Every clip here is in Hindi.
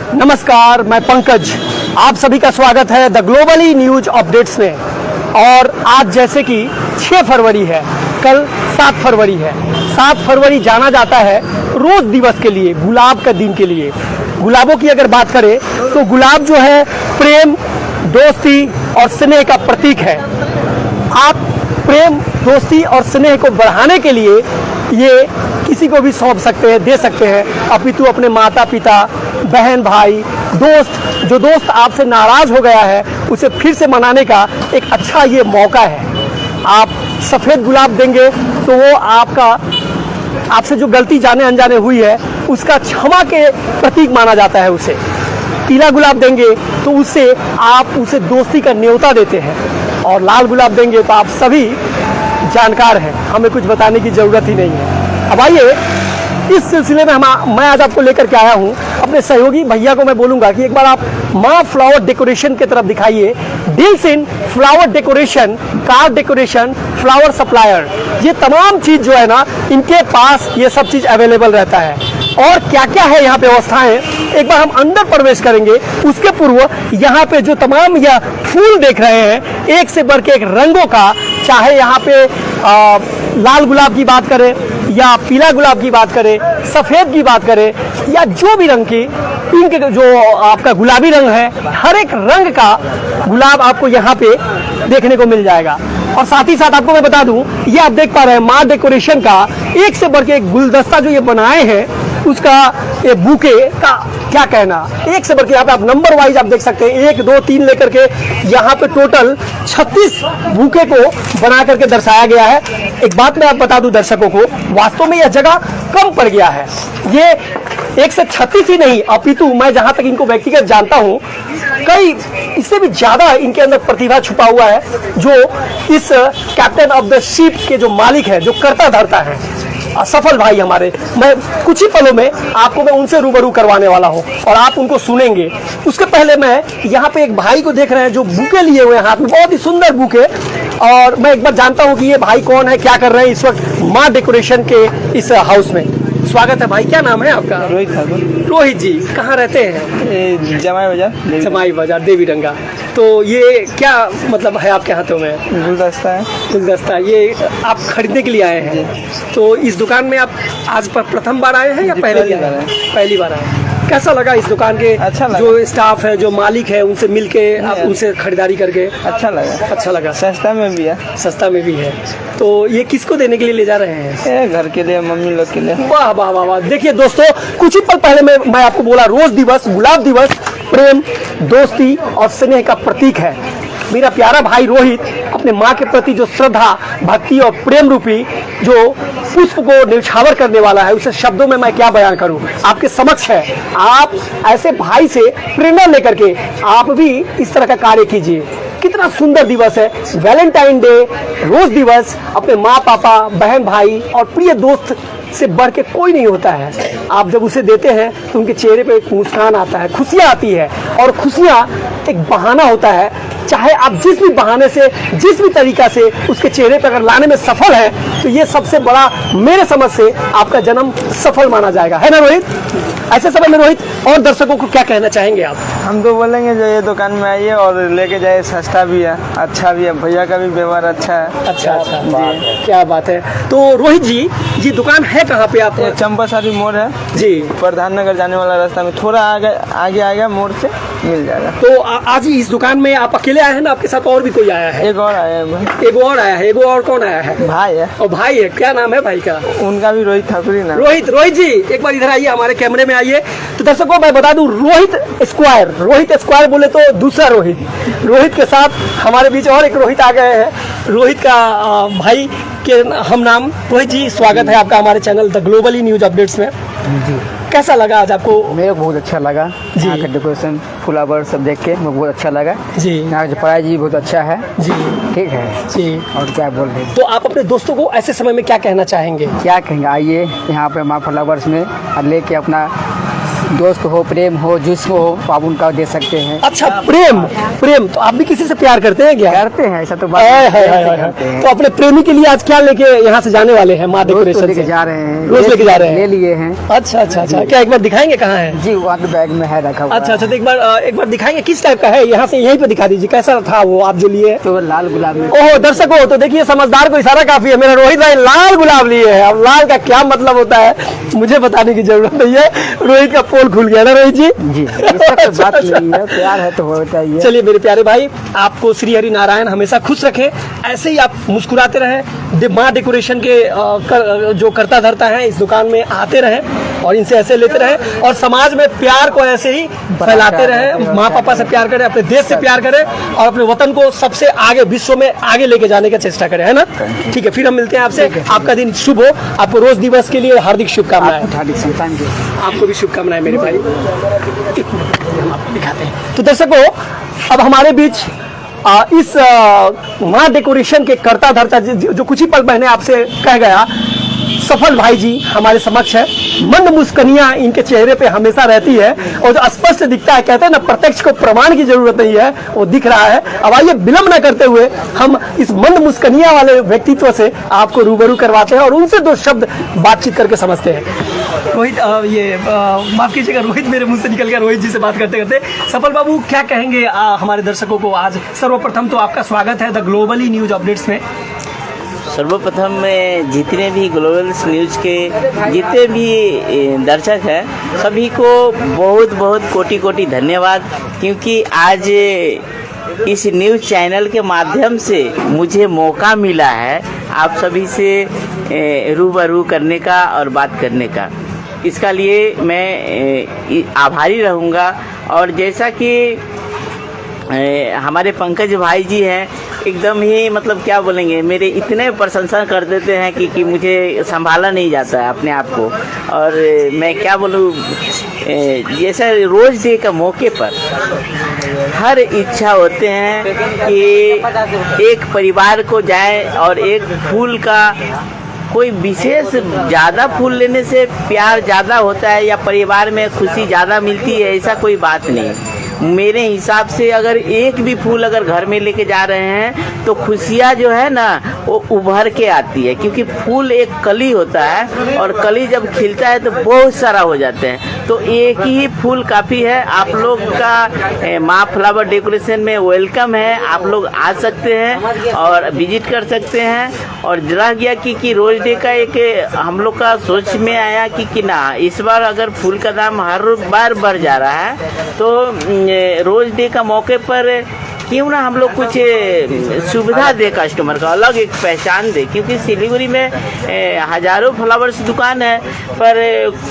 नमस्कार, मैं पंकज, आप सभी का स्वागत है द ग्लोबली न्यूज अपडेट्स में। और आज जैसे कि 6 फरवरी है, कल 7 फरवरी है। 7 फरवरी जाना जाता है रोज दिवस के लिए, गुलाब का दिन के लिए। गुलाबों की अगर बात करें तो गुलाब जो है प्रेम, दोस्ती और स्नेह का प्रतीक है। आप प्रेम, दोस्ती और स्नेह को बढ़ाने के लिए ये किसी को भी सौंप सकते हैं, दे सकते हैं। अपितु अपने माता पिता, बहन भाई, दोस्त, जो दोस्त आपसे नाराज हो गया है उसे फिर से मनाने का एक अच्छा ये मौका है। आप सफ़ेद गुलाब देंगे तो वो आपसे जो गलती जाने अनजाने हुई है उसका क्षमा के प्रतीक माना जाता है उसे। पीला गुलाब देंगे तो उससे आप उसे दोस्ती का न्योता देते हैं। और लाल गुलाब देंगे तो आप सभी जानकार हैं, हमें कुछ बताने की ज़रूरत ही नहीं है। अब आइए इस सिलसिले में मैं आज आपको लेकर के आया हूँ। अपने सहयोगी भैया को मैं बोलूँगा कि एक बार आप माँ फ्लावर डेकोरेशन की तरफ दिखाइए। Deals in flower decoration, car decoration, flower supplier, ये तमाम चीज़ जो है ना, इनके पास ये सब चीज़ अवेलेबल रहता है। और क्या क्या है यहाँ पे व्यवस्थाएं, एक बार हम अंदर प्रवेश करेंगे। उसके पूर्व यहाँ पे जो तमाम यह फूल देख रहे हैं, एक से बढ़ के एक रंगों का, चाहे यहाँ पे लाल गुलाब की बात करें या पीला गुलाब की बात करें, सफ़ेद की बात करें या जो भी रंग की, पिंक जो आपका गुलाबी रंग है, हर एक रंग का गुलाब आपको यहाँ पे देखने को मिल जाएगा। और साथ ही साथ आपको मैं बता दूं, ये आप देख पा रहे हैं माँ डेकोरेशन का एक से बढ़ के एक गुलदस्ता जो ये बनाए हैं, उसका ये बुके का क्या कहना, एक से बढ़ के यहाँ पे आप नंबर वाइज आप देख सकते हैं, 1 2 3 लेकर के यहाँ पे टोटल 36 बुके को बना करके दर्शाया गया है। एक बात मैं आप बता दूं दर्शकों को, वास्तव में यह जगह कम पड़ गया है। ये 1 से 36 ही नहीं, अपितु मैं जहाँ तक इनको व्यक्तिगत जानता हूँ, कई इससे भी ज़्यादा इनके अंदर प्रतिभा छुपा हुआ है, जो इस कैप्टन ऑफ द शिप के जो मालिक है, जो करता धरता है, सफल भाई हमारे। मैं कुछ ही पलों में आपको मैं उनसे रूबरू करवाने वाला हूं और आप उनको सुनेंगे। उसके पहले मैं यहाँ पे एक भाई को देख रहे हैं जो बुके लिए हुए हैं हाथ में, बहुत ही सुंदर बुके। और मैं एक बार जानता हूँ कि ये भाई कौन है, क्या कर रहे हैं इस वक्त माँ डेकोरेशन के इस हाउस में। स्वागत है भाई, क्या नाम है आपका? रोहित ठाकुर। रोहित जी कहाँ रहते हैं? जमाई बाजार। जमाई बाजार, देवी डंगा। तो ये क्या मतलब है आपके हाथों में? गुलदस्ता है। गुलदस्ता, ये आप खरीदने के लिए आए हैं? तो इस दुकान में आप आज पर प्रथम बार आए हैं या पहली बार आए? पहली बार आए। कैसा लगा इस दुकान के? अच्छा लगा। जो स्टाफ है, जो मालिक है, उनसे मिलके आप उनसे खरीदारी करके? अच्छा लगा। अच्छा लगा। सस्ता में भी है। सस्ता में भी है। तो ये किसको देने के लिए ले जा रहे हैं? घर के लिए, मम्मी लोग के लिए। वाह वाह वाह वाह। देखिए दोस्तों, कुछ ही पल पहले मैं आपको बोला, रोज दिवस, गुलाब दिवस प्रेम, दोस्ती और स्नेह का प्रतीक है। मेरा प्यारा भाई रोहित अपने माँ के प्रति जो श्रद्धा, भक्ति और प्रेम रूपी जो पुष्प को न्यौछावर करने वाला है, उसे शब्दों में मैं क्या बयान करूं, आपके समक्ष है। आप ऐसे भाई से प्रेरणा लेकर के आप भी इस तरह का कार्य कीजिए। कितना सुंदर दिवस है, वैलेंटाइन डे, रोज दिवस। अपने माँ पापा, बहन भाई और प्रिय दोस्त से बढ़ के कोई नहीं होता है। आप जब उसे देते हैं तो उनके चेहरे पे एक मुस्कान आता है, खुशियाँ आती है। और खुशियाँ एक बहाना होता है, चाहे आप जिस भी बहाने से, जिस भी तरीका से उसके चेहरे पर अगर लाने में सफल है, तो ये सबसे बड़ा मेरे समझ से आपका जन्म सफल माना जाएगा, है ना रोहित? ऐसे समय में रोहित और दर्शकों को क्या कहना चाहेंगे आप? हम तो बोलेंगे जो ये दुकान में आइए और लेके जाए, सस्ता भी है, अच्छा भी है, भैया का भी व्यवहार अच्छा है। अच्छा जी, क्या बात है। तो रोहित जी, ये दुकान है कहाँ पे आप? चंपासारी मोड़ है जी, प्रधान नगर जाने वाला रास्ता में थोड़ा आगे आएगा, मोड़ से मिल जाएगा। तो आज ही इस दुकान में आप अकेले आए हैं ना, आपके साथ और भी कोई आया है? एक और आया है। एक और आया है। एक और कौन आया है? भाई है। और भाई है, क्या नाम है भाई का? उनका भी रोहित ठाकुर ही नाम। रोहित जी एक बार इधर आइए, हमारे कैमरे में आइए। तो दर्शकों मैं बता दूं, रोहित स्क्वायर बोले तो दूसरा रोहित के साथ हमारे बीच और एक रोहित आ गए हैं। रोहित का भाई के हम नाम। रोहित जी स्वागत है आपका हमारे channel the globally news updates में जी। कैसा लगा आज आपको? मेरे को बहुत अच्छा लगा जी। यहाँ का डेकोरेशन, फ्लावर सब देख के मुझे बहुत अच्छा लगा जी। यहाँ का प्राइस भी बहुत अच्छा है जी। ठीक है जी। और क्या बोल रहे हैं, तो आप अपने दोस्तों को ऐसे समय में क्या कहना चाहेंगे? क्या कहेंगे, आइए यहाँ पे माँ फ्लावर्स में और लेके अपना दोस्त हो, प्रेम हो, जिस्म हो, तो आप उनका दे सकते हैं। अच्छा, प्रेम प्रेम तो आप भी किसी से प्यार करते हैं क्या? करते हैं, ऐसा तो बात है, करते हैं। तो अपने प्रेमी के लिए आज क्या लेके यहाँ से जाने वाले हैं माँ रोज तो डेकोरेशन लेके से? जा रहे हैं, रोज लेके जा रहे ले हैं? लिए हैं अच्छा अच्छा अच्छा, क्या एक बार दिखाएंगे कहाँ है? जी, वहाँ तो बैग में है रखा हुआ। अच्छा अच्छा, तो एक बार दिखाएंगे किस टाइप का है, यहाँ से यहीं पे दिखा दीजिए कैसा था वो आप जो लिए। तो लाल गुलाब में। ओहो दर्शकों, तो देखिए समझदार को इशारा काफी है, मेरा रोहित भाई लाल गुलाब लिए हैं। अब लाल का क्या मतलब होता है मुझे बताने की जरूरत नहीं है, रोहित का पोल खुल गया ना रोहित जी। जी, इसका तो बात नहीं है, प्यार है तो होता ही है। चलिए मेरे प्यारे भाई, आपको श्री हरि नारायण हमेशा खुश रखे, ऐसे ही आप मुस्कुराते रहें, माँ डेकोरेशन के जो करता धरता है इस दुकान में आते रहें और इनसे ऐसे लेते रहें और समाज में प्यार को ऐसे ही फैलाते रहें। माँ पापा से प्यार करें, अपने देश से प्यार करें और अपने वतन को सबसे आगे विश्व में आगे लेके जाने का चेष्टा करें, है ना? ठीक है, फिर हम मिलते हैं आपसे। आपका दिन शुभ हो, आपको रोज दिवस के लिए हार्दिक शुभकामनाएं। आपको भी शुभकामनाएं मेरे भाई। आपको दिखाते हैं। तो दर्शकों, अब हमारे बीच इस माँ डेकोरेशन के करता धरता जो कुछ ही पल मैंने आपसे कह गया, सफल भाई जी हमारे समक्ष है। मंद मुस्कानियां इनके चेहरे पे हमेशा रहती है और जो स्पष्ट दिखता है, कहते हैं ना प्रत्यक्ष को प्रमाण की जरूरत नहीं है, वो दिख रहा है। अब आइए विलंब न करते हुए हम इस मंद मुस्कानियां वाले व्यक्तित्व से आपको रूबरू करवाते हैं और उनसे दो शब्द बातचीत करके समझते हैं। रोहित, माफ कीजिएगा, रोहित मेरे मुंह से निकल गया। रोहित जी से बात करते करते सफल बाबू क्या कहेंगे हमारे दर्शकों को आज? सर्वप्रथम तो आपका स्वागत है द ग्लोबली न्यूज अपडेट्स में। सर्वप्रथम में जितने भी ग्लोबल न्यूज़ के जितने भी दर्शक हैं सभी को बहुत बहुत कोटि कोटि धन्यवाद, क्योंकि आज इस न्यूज़ चैनल के माध्यम से मुझे मौका मिला है आप सभी से रूबरू करने का और बात करने का। इसका लिए मैं आभारी रहूँगा। और जैसा कि हमारे पंकज भाई जी हैं, एकदम ही मतलब क्या बोलेंगे, मेरे इतने प्रशंसा कर देते हैं कि मुझे संभाला नहीं जाता है अपने आप को। और मैं क्या बोलूँ, जैसे रोज़ डे का मौके पर हर इच्छा होते हैं कि एक परिवार को जाए और एक फूल का कोई विशेष ज़्यादा फूल लेने से प्यार ज़्यादा होता है या परिवार में खुशी ज़्यादा मिलती है, ऐसा कोई बात नहीं है। मेरे हिसाब से अगर एक भी फूल अगर घर में लेके जा रहे हैं तो खुशियाँ जो है ना वो उभर के आती है, क्योंकि फूल एक कली होता है और कली जब खिलता है तो बहुत सारा हो जाते हैं। तो एक ही फूल काफ़ी है। आप लोग का माँ फ्लावर डेकोरेशन में वेलकम है, आप लोग आ सकते हैं और विजिट कर सकते हैं। और रह गया कि रोज डे का एक हम लोग का सोच में आया कि ना इस बार अगर फूल का दाम हर बार बढ़ जा रहा है तो रोज डे का मौके पर क्यों ना हम लोग कुछ सुविधा दे कस्टमर का, अलग एक पहचान दे। क्योंकि सिलीगुड़ी में हज़ारों फ्लावर्स दुकान है, पर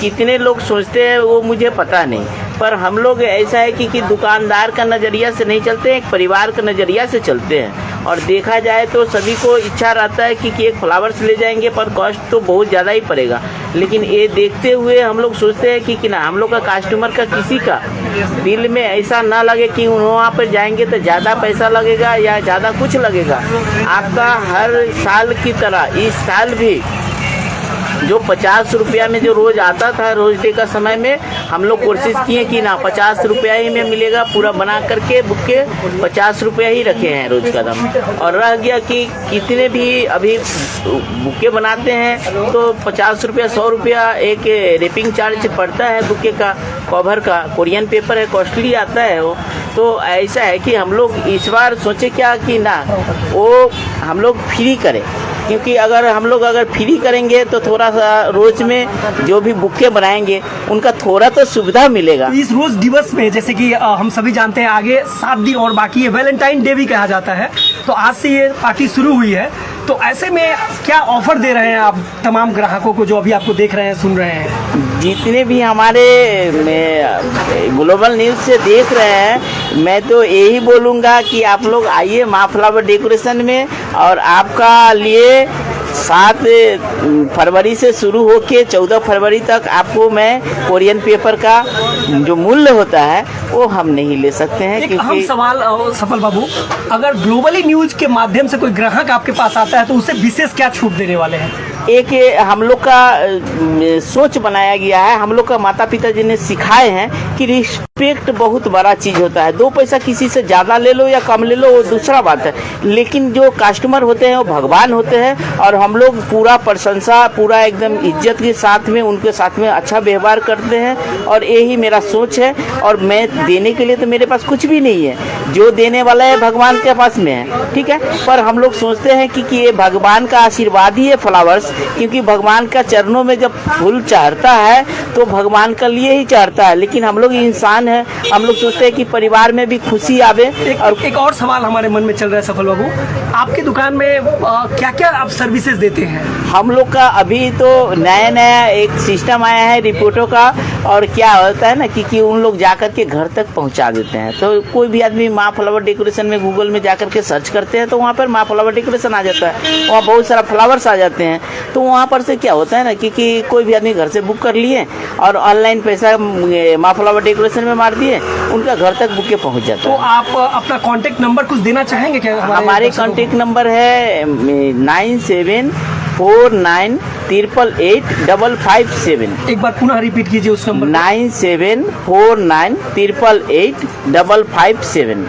कितने लोग सोचते हैं वो मुझे पता नहीं। पर हम लोग ऐसा है कि दुकानदार का नज़रिया से नहीं चलते हैं, एक परिवार का नज़रिया से चलते हैं। और देखा जाए तो सभी को इच्छा रहता है कि एक फ्लावर्स ले जाएंगे, पर कॉस्ट तो बहुत ज़्यादा ही पड़ेगा। लेकिन ये देखते हुए हम लोग सोचते हैं कि ना हम लोग का कस्टमर का किसी का दिल में ऐसा ना लगे कि वहाँ पर जाएंगे तो ज़्यादा पैसा लगेगा या ज़्यादा कुछ लगेगा। आपका हर साल की तरह इस साल भी जो 50 रुपया में जो रोज़ आता था रोज डे का समय में, हम लोग कोशिश किए कि ना 50 रुपया ही में मिलेगा, पूरा बना करके बुके 50 रुपया ही रखे हैं रोज़ का दाम। और रह गया कि कितने भी अभी बुके बनाते हैं तो 50 रुपया 100 रुपया एक रेपिंग चार्ज पड़ता है बुके का, कवर का। कोरियन पेपर है, कॉस्टली आता है वो। तो ऐसा है कि हम लोग इस बार सोचे क्या कि ना वो हम लोग फ्री करें, क्योंकि अगर हम लोग फ्री करेंगे तो थोड़ा सा रोज में जो भी बुके बनाएंगे उनका थोड़ा तो सुविधा मिलेगा। इस रोज दिवस में जैसे कि हम सभी जानते हैं आगे 7 दिन और बाकी है, वैलेंटाइन डे भी कहा जाता है, तो आज से ये पार्टी शुरू हुई है। तो ऐसे में क्या ऑफर दे रहे हैं आप तमाम ग्राहकों को जो अभी आपको देख रहे हैं, सुन रहे हैं? जितने भी हमारे ग्लोबल न्यूज़ से देख रहे हैं, मैं तो यही बोलूँगा कि आप लोग आइए माँ फ्लावर डेकोरेशन में। और आपका लिए 7 फरवरी से शुरू होके 14 फरवरी तक आपको मैं कोरियन पेपर का जो मूल्य होता है वो हम नहीं ले सकते हैं। एक अहम सवाल सफल बाबू, अगर ग्लोबली न्यूज के माध्यम से कोई ग्राहक आपके पास आता है तो उसे विशेष क्या छूट देने वाले हैं? एक हम लोग का सोच बनाया गया है, हम लोग का माता पिता जी ने सिखाए हैं कि रिस्पेक्ट बहुत बड़ा चीज़ होता है। 2 पैसा किसी से ज़्यादा ले लो या कम ले लो वो दूसरा बात है, लेकिन जो कस्टमर होते हैं वो भगवान होते हैं और हम लोग पूरा प्रशंसा, पूरा एकदम इज्जत के साथ में उनके साथ में अच्छा व्यवहार करते हैं और यही मेरा सोच है। और मैं देने के लिए तो मेरे पास कुछ भी नहीं है, जो देने वाला है भगवान के पास में है, ठीक है। पर हम लोग सोचते हैं कि ये भगवान का आशीर्वाद ही है फ्लावर्स, क्योंकि भगवान का चरणों में जब फूल चढ़ता है तो भगवान के लिए ही चढ़ता है। लेकिन हम लोग इंसान हैं, हम लोग सोचते हैं कि परिवार में भी खुशी आवे। एक और सवाल हमारे मन में चल रहा है सफल बाबू, आपकी दुकान में क्या क्या आप सर्विसेज देते हैं? हम लोग का अभी तो नया एक सिस्टम आया है रिपोर्टों का, और क्या होता है ना कि उन लोग जाकर के घर तक पहुंचा देते हैं। तो कोई भी आदमी माँ फ्लावर डेकोरेशन में गूगल में जाकर के सर्च करते हैं तो वहाँ पर माँ फ्लावर डेकोरेशन आ जाता है, वहाँ बहुत सारा फ्लावर्स आ जाते हैं। तो वहाँ पर से क्या होता है ना कि कोई भी आदमी घर से बुक कर लिए और ऑनलाइन पैसा माँ फ्लावर डेकोरेशन में मार दिए, उनका घर तक बुके पहुँच जाता है। तो आप अपना कॉन्टेक्ट नंबर कुछ देना चाहेंगे क्या? हमारे कॉन्टेक्ट नंबर है 9749888557। एक बार पुनः रिपीट कीजिए उस नंबर 9749888557।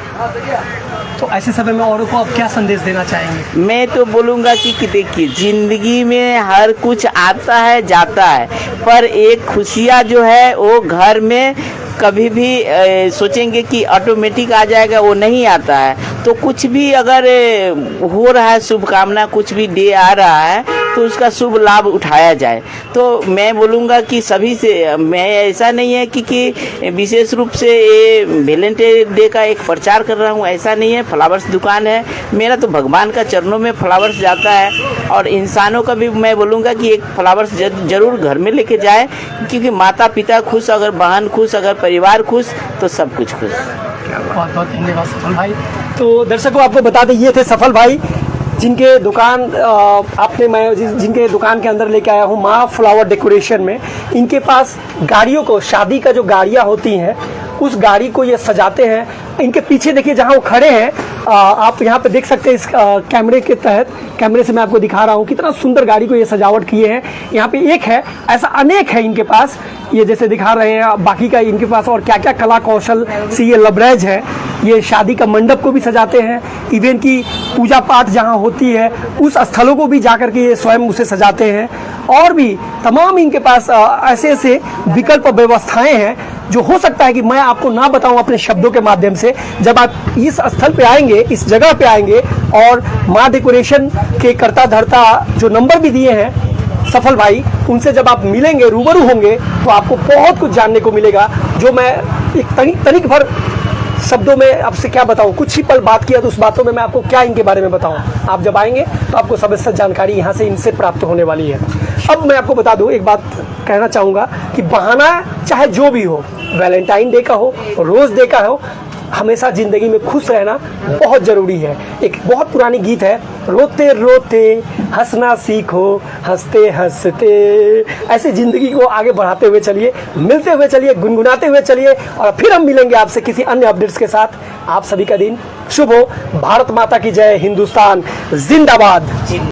तो ऐसे समय में औरों को आप क्या संदेश देना चाहेंगे? मैं तो बोलूँगा कि देखिए, ज़िंदगी में हर कुछ आता है जाता है, पर एक खुशियाँ जो है वो घर में कभी भी सोचेंगे कि ऑटोमेटिक आ जाएगा, वो नहीं आता है। तो कुछ भी अगर हो रहा है, शुभकामना कुछ भी डे आ रहा है तो उसका शुभ लाभ उठाया जाए। तो मैं बोलूँगा कि सभी से, मैं ऐसा नहीं है कि विशेष रूप से ये वैलेंटाइन डे का एक प्रचार कर रहा हूँ, ऐसा नहीं है। फ्लावर्स दुकान है मेरा, तो भगवान का चरणों में फ्लावर्स जाता है और इंसानों का भी मैं बोलूँगा कि एक फ्लावर्स जरूर घर में लेके जाए, क्योंकि माता पिता खुश, अगर बहन खुश, अगर परिवार खुश, तो सब कुछ खुश। बहुत बहुत धन्यवाद सफल भाई। तो दर्शकों आपको बता दें, ये थे सफल भाई जिनके दुकान जिनके दुकान के अंदर लेके आया हूँ माँ फ्लावर डेकोरेशन में। इनके पास गाड़ियों को, शादी का जो गाड़ियाँ होती हैं उस गाड़ी को ये सजाते हैं। इनके पीछे देखिए जहाँ वो खड़े हैं, आप यहाँ पे देख सकते हैं इस कैमरे के तहत, कैमरे से मैं आपको दिखा रहा हूँ कितना सुंदर गाड़ी को ये सजावट किए हैं। यहाँ पे एक है, ऐसा अनेक है इनके पास, ये जैसे दिखा रहे हैं। बाकी का इनके पास और क्या क्या कला कौशल से ये लबरेज है। ये शादी का मंडप को भी सजाते हैं, इवेंट की पूजा पाठ जहाँ होती है उस स्थलों को भी जाकर के ये स्वयं उसे सजाते हैं। और भी तमाम इनके पास ऐसे ऐसे विकल्प व्यवस्थाएं हैं जो हो सकता है कि मैं आपको ना बताऊं अपने शब्दों के माध्यम से। जब आप इस स्थल पे आएंगे, इस जगह पे आएंगे और माँ डेकोरेशन के कर्ता धर्ता जो नंबर भी दिए हैं सफल भाई, उनसे जब आप मिलेंगे, रूबरू होंगे, तो आपको बहुत कुछ जानने को मिलेगा, जो मैं एक तनिक भर शब्दों में आपसे क्या बताऊं। कुछ ही पल बात किया तो उस बातों में मैं आपको क्या इनके बारे में बताऊं। आप जब आएंगे तो आपको सब जानकारी यहाँ से इनसे प्राप्त होने वाली है। अब मैं आपको बता दूं, एक बात कहना चाहूँगा कि बहाना चाहे जो भी हो, वैलेंटाइन डे का हो, रोज़ डे का हो, हमेशा ज़िंदगी में खुश रहना बहुत ज़रूरी है। एक बहुत पुरानी गीत है, रोते रोते हंसना सीखो, हंसते हंसते। ऐसे ज़िंदगी को आगे बढ़ाते हुए चलिए, मिलते हुए चलिए, गुनगुनाते हुए चलिए, और फिर हम मिलेंगे आपसे किसी अन्य अपडेट्स के साथ। आप सभी का दिन शुभ हो। भारत माता की जय, हिंदुस्तान जिंदाबाद।